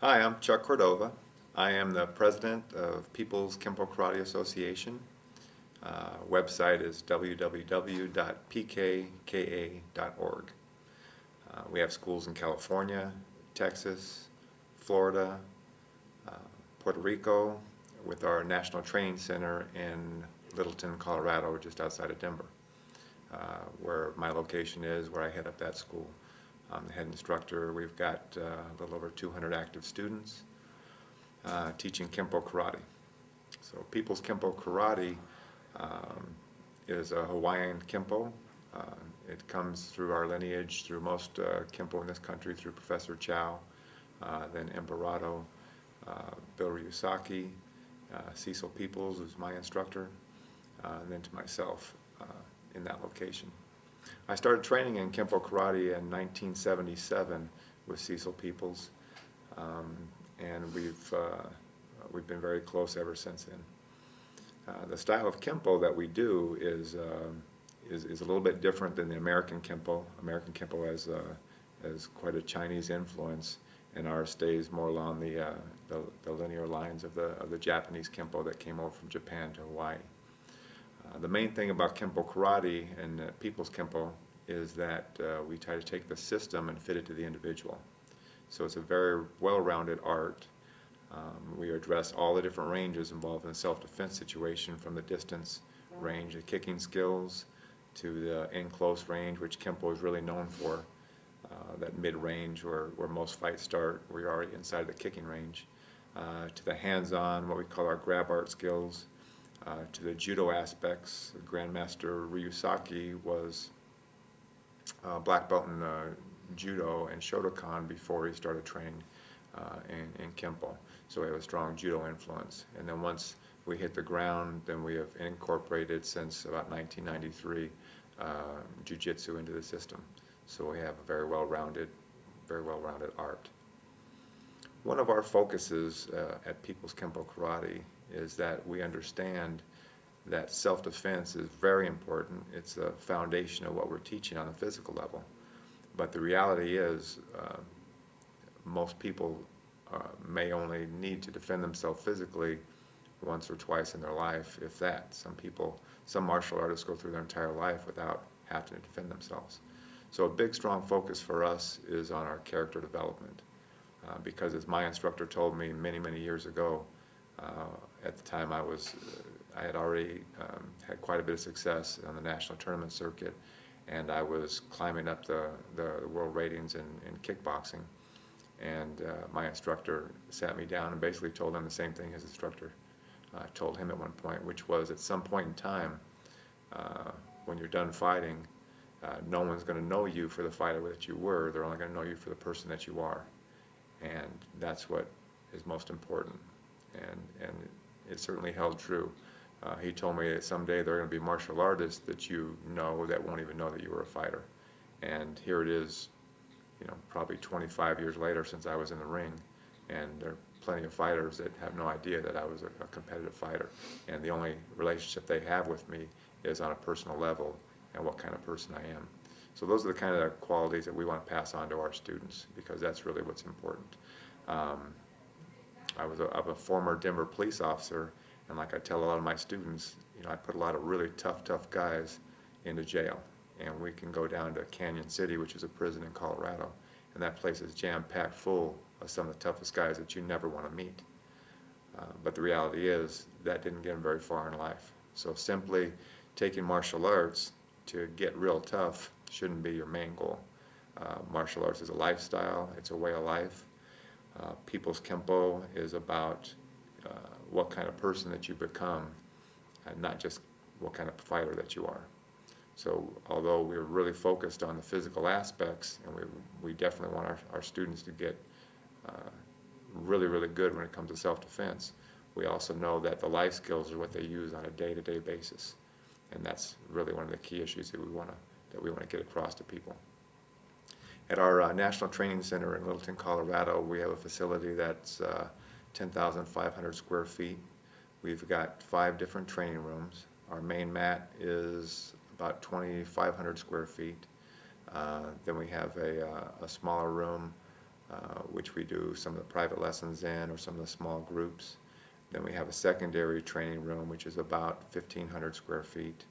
Hi, I'm Chuck Cordova. I am the president of People's Kempo Karate Association. Website is www.pkka.org. We have schools in California, Texas, Florida, uh, Puerto Rico, with our National Training Center in Littleton, Colorado, just outside of Denver, where my location is, where I head up that school. I'm the head instructor. We've got a little over 200 active students teaching Kempo Karate. So People's Kempo Karate um, is a Hawaiian Kempo. Uh, it comes through our lineage, through most Kempo in this country, through Professor Chow, then Emperado, Bill Ryusaki, Cecil Peoples was my instructor, and then to myself in that location. I started training in Kempo Karate in 1977 with Cecil Peoples, um, and we've been very close ever since then. The style of Kempo that we do is a little bit different than the American Kempo. American Kempo has quite a Chinese influence, and ours stays more along the linear lines of the Japanese Kempo that came over from Japan to Hawaii. The main thing about Kempo Karate and People's Kempo is that we try to take the system and fit it to the individual. So it's a very well-rounded art. We address all the different ranges involved in a self-defense situation, from the distance range, the kicking skills, to the in-close range, which Kempo is really known for, that mid-range where most fights start. We're already inside the kicking range, to the hands-on, what we call our grab art skills, to the judo aspects. Grandmaster Ryusaki was black belt in judo and Shotokan before he started training in Kempo. So we have a strong judo influence. And then once we hit the ground, then we have incorporated, since about 1993, jiu-jitsu into the system. So we have a very well-rounded art. One of our focuses at People's Kempo Karate is that we understand that self-defense is very important. It's the foundation of what we're teaching on the physical level. But the reality is most people may only need to defend themselves physically once or twice in their life, if that. Some martial artists go through their entire life without having to defend themselves. So a big, strong focus for us is on our character development. Because as my instructor told me many, many years ago, at the time I had already had quite a bit of success on the national tournament circuit, and I was climbing up the world ratings in kickboxing. And my instructor sat me down and basically told him the same thing his instructor told him at one point, which was, at some point in time, when you're done fighting, no one's going to know you for the fighter that you were. They're only going to know you for the person that you are. And that's what is most important. And it certainly held true. He told me that someday there are going to be martial artists that you know that won't even know that you were a fighter. And here it is, probably 25 years later since I was in the ring, and there are plenty of fighters that have no idea that I was a competitive fighter. And the only relationship they have with me is on a personal level and what kind of person I am. So those are the kind of qualities that we want to pass on to our students, because that's really what's important. I'm a former Denver police officer, and like I tell a lot of my students, I put a lot of really tough guys into jail. And we can go down to Canyon City, which is a prison in Colorado, and that place is jam-packed full of some of the toughest guys that you never want to meet. But the reality is that didn't get them very far in life. So simply taking martial arts to get real tough shouldn't be your main goal. Martial arts is a lifestyle, it's a way of life. People's Kempo is about what kind of person that you become, and not just what kind of fighter that you are. So although we're really focused on the physical aspects, and we definitely want our students to get really good when it comes to self-defense, we also know that the life skills are what they use on a day-to-day basis. And that's really one of the key issues that we want to get across to people. At our National Training Center in Littleton, Colorado, we have a facility that's 10,500 square feet. We've got 5 different training rooms. Our main mat is about 2,500 square feet. Then we have a smaller room which we do some of the private lessons in or some of the small groups. Then we have a secondary training room, which is about 1,500 square feet.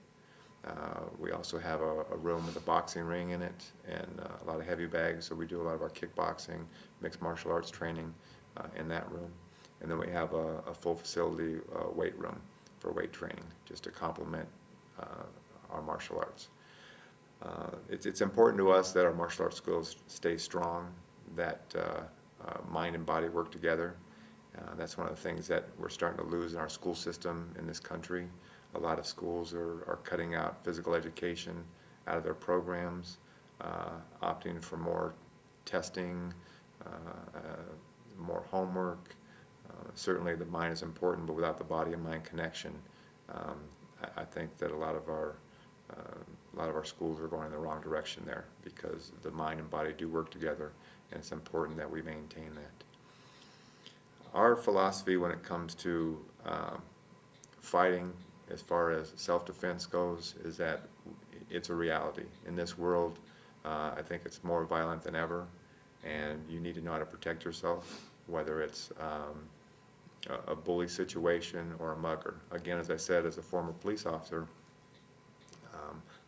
We also have a room with a boxing ring in it and a lot of heavy bags, so we do a lot of our kickboxing, mixed martial arts training in that room. And then we have a full facility weight room for weight training, just to complement our martial arts. It's important to us that our martial arts schools stay strong, that mind and body work together. That's one of the things that we're starting to lose in our school system in this country. A lot of schools are cutting out physical education out of their programs, opting for more testing, more homework. Certainly the mind is important, but without the body and mind connection, I think that a lot of our schools are going in the wrong direction there, because the mind and body do work together, and it's important that we maintain that. Our philosophy when it comes to fighting, as far as self-defense goes, is that it's a reality. In this world, I think it's more violent than ever, and you need to know how to protect yourself, whether it's a bully situation or a mugger. Again, as I said, as a former police officer,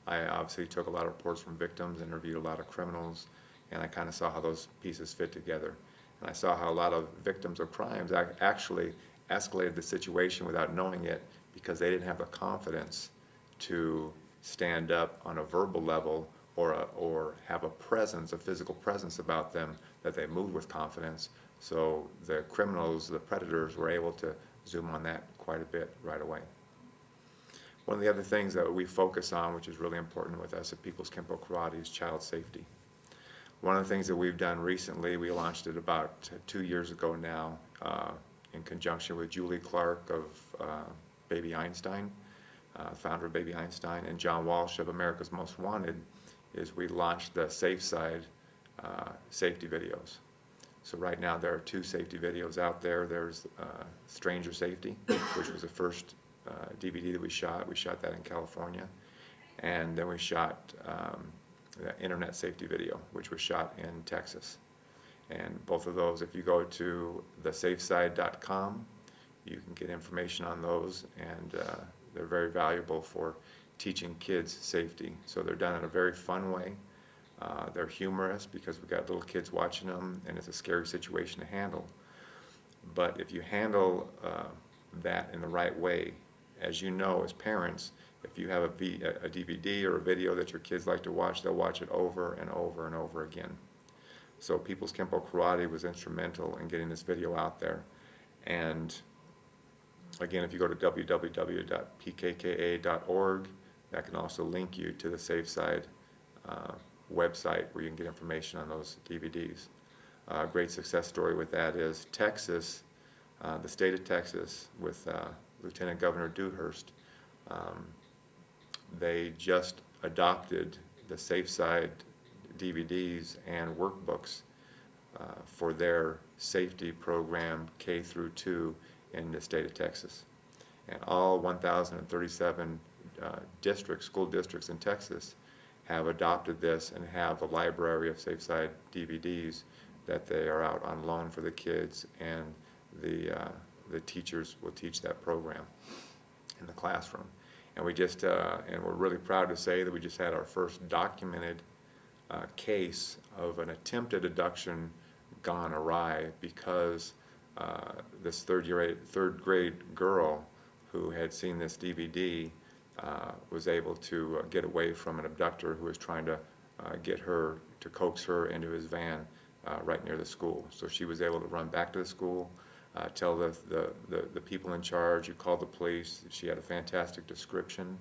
I obviously took a lot of reports from victims, interviewed a lot of criminals, and I kind of saw how those pieces fit together. And I saw how a lot of victims of crimes actually escalated the situation without knowing it, because they didn't have the confidence to stand up on a verbal level or have a presence, a physical presence about them, that they moved with confidence. So the criminals, the predators, were able to zoom on that quite a bit right away. One of the other things that we focus on, which is really important with us at People's Kempo Karate, is child safety. One of the things that we've done recently, we launched it about 2 years ago now, in conjunction with Julie Clark of Baby Einstein, founder of Baby Einstein, and John Walsh of America's Most Wanted, is we launched the Safe Side safety videos. So right now there are 2 safety videos out there. There's Stranger Safety, which was the first DVD that we shot. We shot that in California. And then we shot the Internet Safety video, which was shot in Texas. And both of those, if you go to thesafeside.com, you can get information on those, and they're very valuable for teaching kids safety. So they're done in a very fun way. They're humorous because we've got little kids watching them, and it's a scary situation to handle. But if you handle that in the right way, as you know, as parents, if you have a DVD or a video that your kids like to watch, they'll watch it over and over and over again. So People's Kempo Karate was instrumental in getting this video out there. And again, if you go to www.pkka.org, that can also link you to the Safe Side website, where you can get information on those DVDs. A great success story with that is Texas, the state of Texas, with Lieutenant Governor Dewhurst. They just adopted the Safe Side DVDs and workbooks for their safety program K through 2 in the state of Texas. And all 1,037 school districts in Texas have adopted this and have a library of Safe Side DVDs that they are out on loan for the kids, and the teachers will teach that program in the classroom. And we just, and we're really proud to say that we just had our first documented case of an attempted abduction gone awry, because this third grade girl who had seen this DVD was able to get away from an abductor who was trying to get her, to coax her into his van right near the school. So she was able to run back to the school, tell the people in charge, who called the police. She had a fantastic description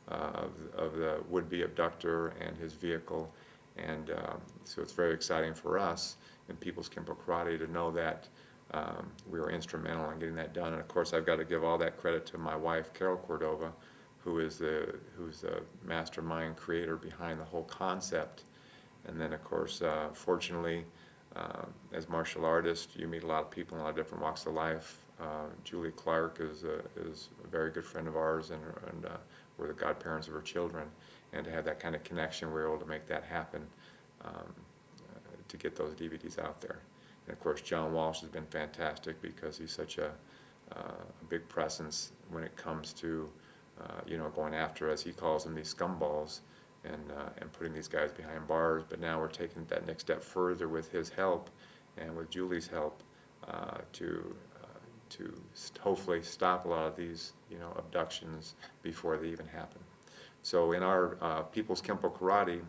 of the would-be abductor and his vehicle. And so it's very exciting for us in People's Kempo Karate to know that we were instrumental in getting that done. And of course, I've got to give all that credit to my wife, Carol Cordova, who's the mastermind creator behind the whole concept. And then, of course, fortunately, as martial artists, you meet a lot of people in a lot of different walks of life. Julie Clark is a very good friend of ours, and we're the godparents of her children. And to have that kind of connection, we were able to make that happen, to get those DVDs out there. And of course, John Walsh has been fantastic because he's such a big presence when it comes to going after, as he calls them, these scumballs, and putting these guys behind bars. But now we're taking that next step further with his help and with Julie's help to hopefully stop a lot of these abductions before they even happen. So in our People's Kempo Karate,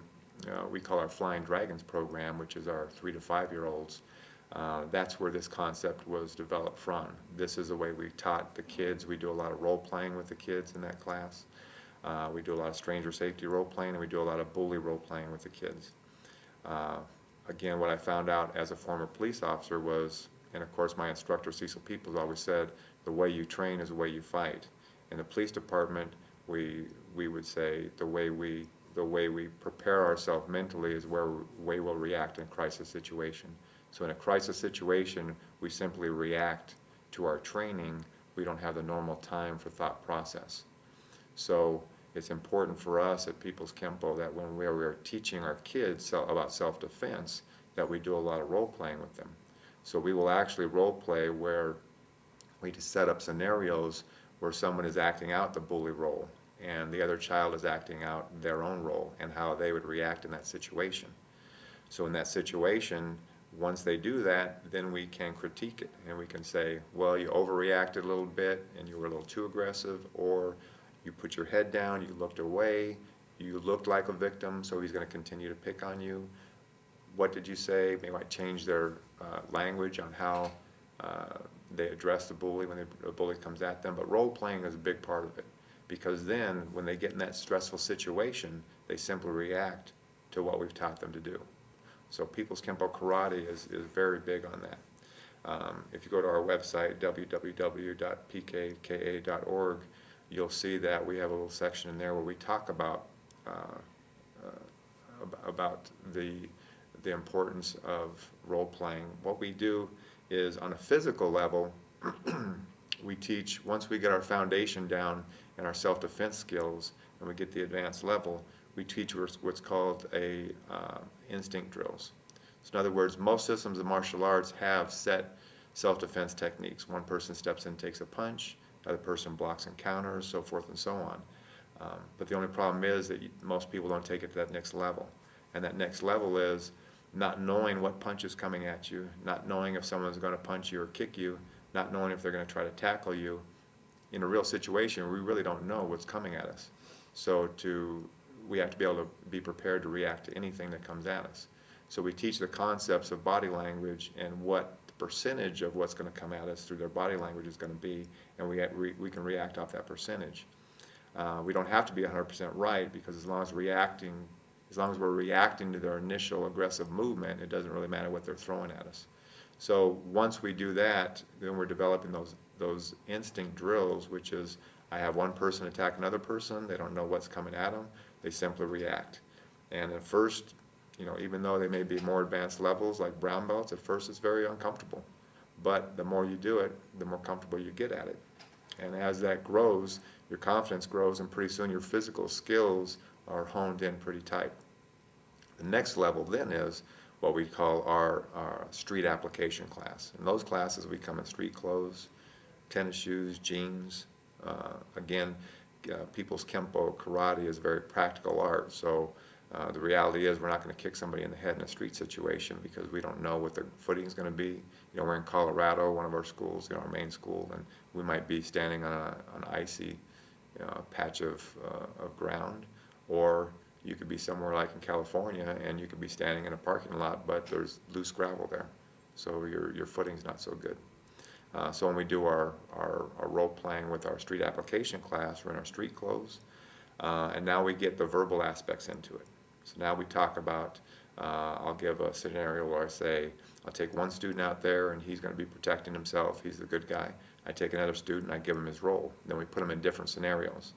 we call our Flying Dragons program, which is our 3 to 5 year olds. That's where this concept was developed from. This is the way we taught the kids. We do a lot of role playing with the kids in that class. We do a lot of stranger safety role playing, and we do a lot of bully role playing with the kids. Again, what I found out as a former police officer was, and of course my instructor Cecil Peoples always said, the way you train is the way you fight. In the police department, we would say the way we prepare ourselves mentally is where we will react in a crisis situation. So in a crisis situation, we simply react to our training. We don't have the normal time for thought process. So it's important for us at People's Kempo that when we are teaching our kids about self-defense, that we do a lot of role-playing with them. So we will actually role-play where we just set up scenarios where someone is acting out the bully role and the other child is acting out their own role and how they would react in that situation. So in that situation, once they do that, then we can critique it and we can say, well, you overreacted a little bit and you were a little too aggressive, or you put your head down, you looked away, you looked like a victim, so he's going to continue to pick on you. What did you say? They might change their language on how they address the bully when the bully comes at them. But role-playing is a big part of it, because then when they get in that stressful situation, they simply react to what we've taught them to do. So People's Kempo Karate is very big on that. If you go to our website, www.pkka.org, you'll see that we have a little section in there where we talk about the importance of role-playing. What we do is, on a physical level, we teach, once we get our foundation down and our self-defense skills and we get the advanced level, we teach what's called instinct drills. So in other words, most systems of martial arts have set self-defense techniques. One person steps in, takes a punch, another person blocks and counters, so forth and so on. But the only problem is that most people don't take it to that next level. And that next level is not knowing what punch is coming at you, not knowing if someone's going to punch you or kick you, not knowing if they're going to try to tackle you. In a real situation, we really don't know what's coming at us. So we have to be able to be prepared to react to anything that comes at us. So we teach the concepts of body language and what the percentage of what's going to come at us through their body language is going to be, and we can react off that percentage. We don't have to be 100% right, because as long as we're reacting to their initial aggressive movement, it doesn't really matter what they're throwing at us. So once we do that, then we're developing those instinct drills, which is, I have one person attack another person, they don't know what's coming at them, they simply react. And at first, even though they may be more advanced levels like brown belts, at first it's very uncomfortable. But the more you do it, the more comfortable you get at it. And as that grows, your confidence grows, and pretty soon your physical skills are honed in pretty tight. The next level then is what we call our street application class. In those classes, we come in street clothes, tennis shoes, jeans. Again, People's Kempo Karate is a very practical art, so the reality is we're not going to kick somebody in the head in a street situation because we don't know what their footing is going to be. We're in Colorado, one of our schools, our main school, and we might be standing on an icy patch of ground, or you could be somewhere like in California and you could be standing in a parking lot, but there's loose gravel there, so your footing's not so good. So when we do our role playing with our street application class, we're in our street clothes, and now we get the verbal aspects into it. So now we talk about, I'll give a scenario where I say, I'll take one student out there and he's going to be protecting himself, he's the good guy. I take another student, I give him his role. Then we put him in different scenarios.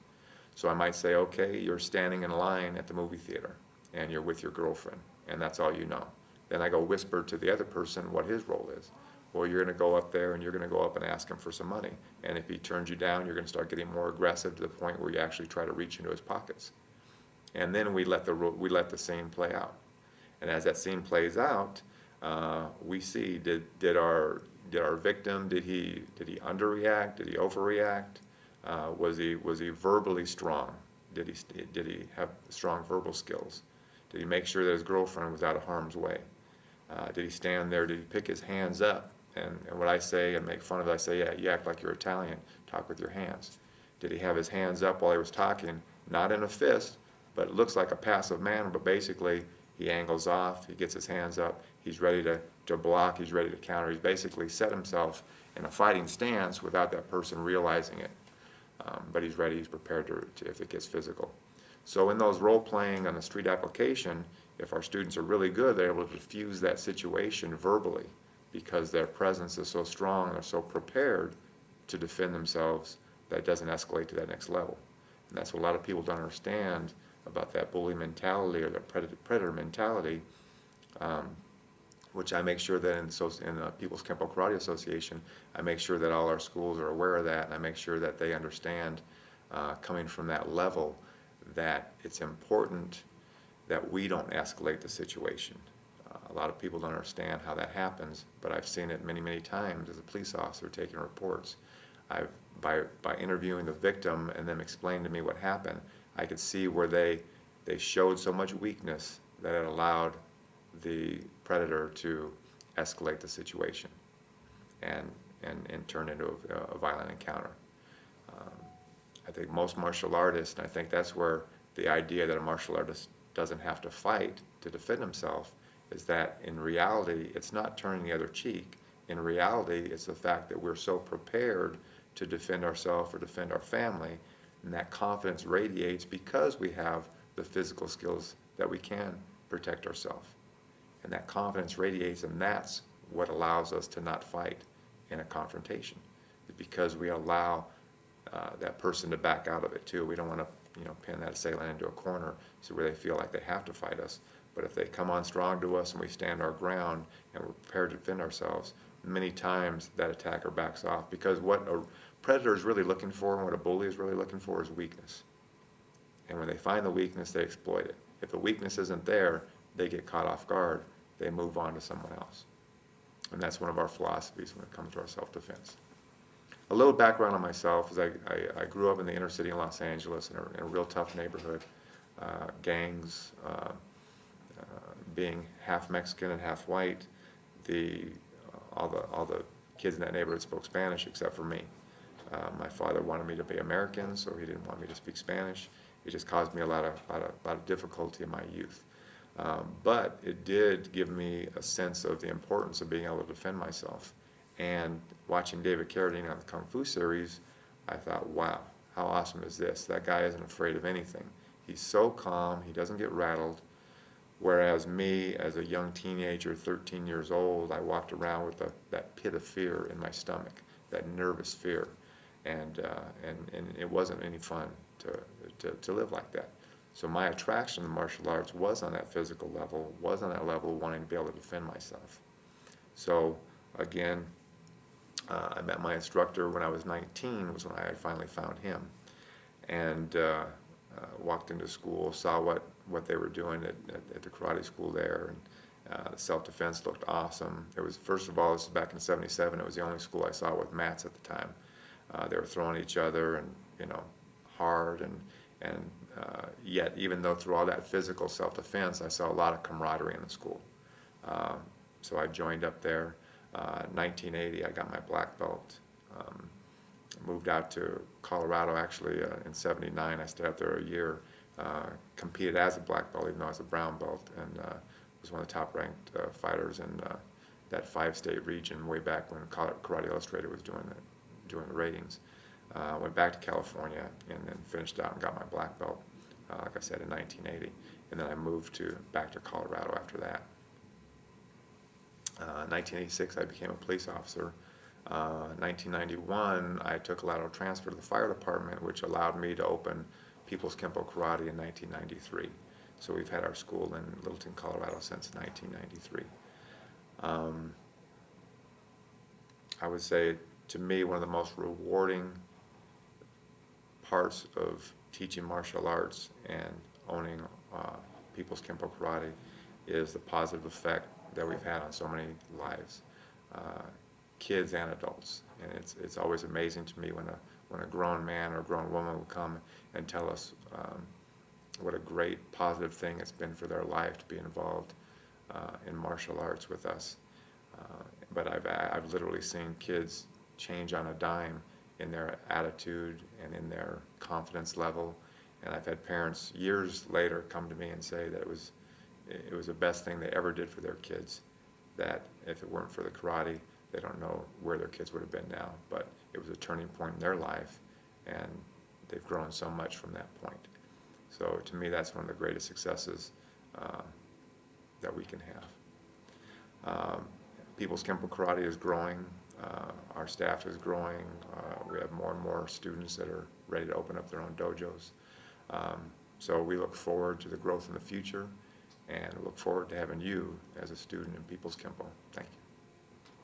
So I might say, okay, you're standing in line at the movie theater and you're with your girlfriend, and that's all you know. Then I go whisper to the other person what his role is. Well, you're going to go up there and you're going to go up and ask him for some money. And if he turns you down, you're going to start getting more aggressive to the point where you actually try to reach into his pockets. And then we let the scene play out. And as that scene plays out, we see, did our victim, did he underreact? Did he overreact? Was he verbally strong? Did he have strong verbal skills? Did he make sure that his girlfriend was out of harm's way? Did he stand there? Did he pick his hands up? And what I say and make fun of it, I say, yeah, you act like you're Italian. Talk with your hands. Did he have his hands up while he was talking? Not in a fist, but it looks like a passive manner, but basically he angles off, he gets his hands up, he's ready to block, he's ready to counter. He's basically set himself in a fighting stance without that person realizing it. But he's ready, he's prepared to if it gets physical. So in those role-playing on the street application, if our students are really good, they're able to diffuse that situation verbally because their presence is so strong, they're so prepared to defend themselves that it doesn't escalate to that next level. And that's what a lot of people don't understand about that bully mentality or the predator mentality, which I make sure that in the People's Kempo Karate Association, I make sure that all our schools are aware of that, and I make sure that they understand, coming from that level, that it's important that we don't escalate the situation. A lot of people don't understand how that happens, but I've seen it many, many times as a police officer taking reports. By interviewing the victim and them explaining to me what happened, I could see where they showed so much weakness that it allowed the predator to escalate the situation and turn into a violent encounter. I think most martial artists, and I think that's where the idea that a martial artist doesn't have to fight to defend himself, is that in reality it's not turning the other cheek. In reality, it's the fact that we're so prepared to defend ourselves or defend our family, and that confidence radiates because we have the physical skills that we can protect ourselves. And that confidence radiates, and that's what allows us to not fight in a confrontation, because we allow that person to back out of it too. We don't want to, pin that assailant into a corner so where they feel like they have to fight us. But if they come on strong to us and we stand our ground and we're prepared to defend ourselves, many times that attacker backs off, because what a predator is really looking for and what a bully is really looking for is weakness. And when they find the weakness, they exploit it. If the weakness isn't there, they get caught off guard. They move on to someone else. And that's one of our philosophies when it comes to our self-defense. A little background on myself is I grew up in the inner city in Los Angeles in a real tough neighborhood. Gangs, being half Mexican and half white, all the kids in that neighborhood spoke Spanish except for me. My father wanted me to be American, so he didn't want me to speak Spanish. It just caused me a lot of difficulty in my youth. But it did give me a sense of the importance of being able to defend myself. And watching David Carradine on the Kung Fu series, I thought, wow, how awesome is this? That guy isn't afraid of anything. He's so calm, he doesn't get rattled. Whereas me, as a young teenager, 13 years old, I walked around with that pit of fear in my stomach, that nervous fear. And it wasn't any fun to live like that. So my attraction to martial arts was on that physical level, was on that level of wanting to be able to defend myself. So again, I met my instructor when I was 19, was when I finally found him. And walked into school, saw what they were doing at the karate school there, and the self-defense looked awesome. It was, first of all, this was back in '77, it was the only school I saw with mats at the time. They were throwing each other and, hard, and yet, even though through all that physical self-defense, I saw a lot of camaraderie in the school. So I joined up there. 1980, I got my black belt. Moved out to Colorado, actually, in '79. I stayed out there a year, competed as a black belt, even though I was a brown belt, and was one of the top-ranked fighters in that 5-state region way back when Karate Illustrated was doing the ratings. Went back to California and then finished out and got my black belt, like I said, in 1980. And then I moved back to Colorado after that. 1986, I became a police officer. 1991, I took a lateral transfer to the fire department, which allowed me to open People's Kempo Karate in 1993. So we've had our school in Littleton, Colorado since 1993. I would say, to me, one of the most rewarding parts of teaching martial arts and owning People's Kempo Karate is the positive effect that we've had on so many lives, kids and adults. And it's always amazing to me when a grown man or a grown woman will come and tell us what a great positive thing it's been for their life to be involved in martial arts with us. But I've literally seen kids change on a dime in their attitude and in their confidence level. And I've had parents years later come to me and say that it was the best thing they ever did for their kids, that if it weren't for the karate, they don't know where their kids would have been now. But it was a turning point in their life, and they've grown so much from that point. So to me, that's one of the greatest successes that we can have. People's Kempo Karate is growing. Our staff is growing. We have more and more students that are ready to open up their own dojos. So we look forward to the growth in the future, and look forward to having you as a student in People's Kempo. Thank you.